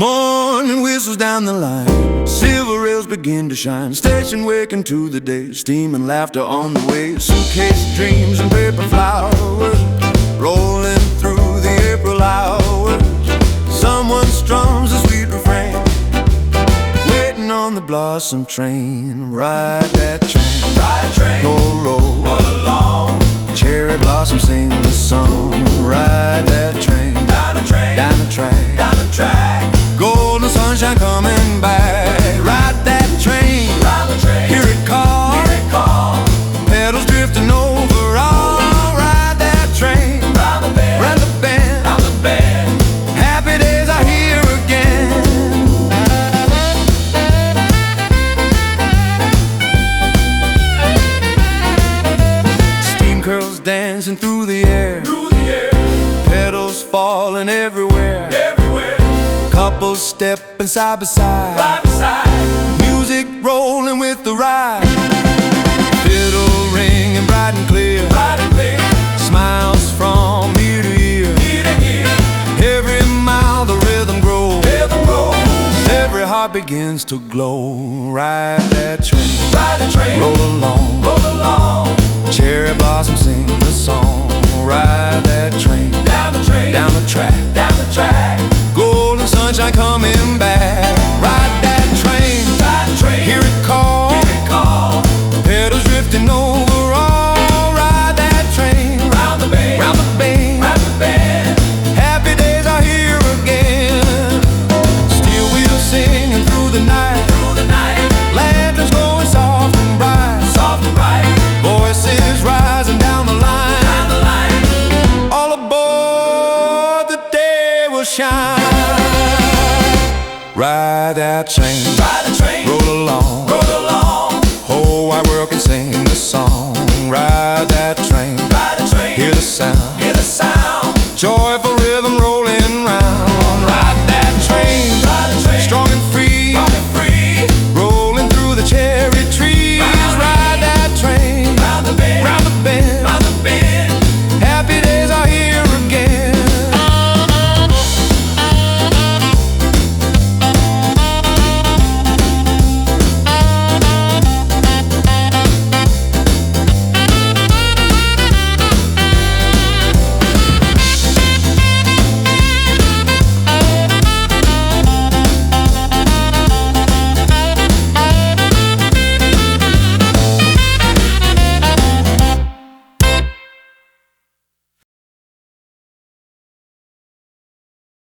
Morning whistles down the line, silver rails begin to shine. Station waking to the day, steam and laughter on the way. Suitcase dreams and paper flowers rolling through the April hours. Someone strums a sweet refrain, waiting on the blossom train. Ride that train, ride train, roll along. Cherry blossoms sing the song. Ride that train, down the train, down the track, down the track. Golden sunshine coming back. Ride that train, ride the train. Hear it call, hear it call. Pedals drifting over all. Ride that train, round the bend, round the bend, round the bend. Happy days are here again. Steam curls dancing through the air, pedals falling everywhere. Couples stepping side by side, music rolling with the ride. Fiddle ringing bright and clear, smiles from ear to ear. Every mile the rhythm grows, every heart begins to glow. Ride that train, roll along. Cherry blossoms sing the song. Ride that train, down the track, down the track. Golden sunshine coming back. Ride that train, hear it call, pedals drifting over all. Ride that train, round the bend, round the bend, round the bend. Happy days are here again. Steel wheels singing through the night, lanterns glowing soft and bright, voices rising down the line, all aboard the day will shine. Ride that train, roll along.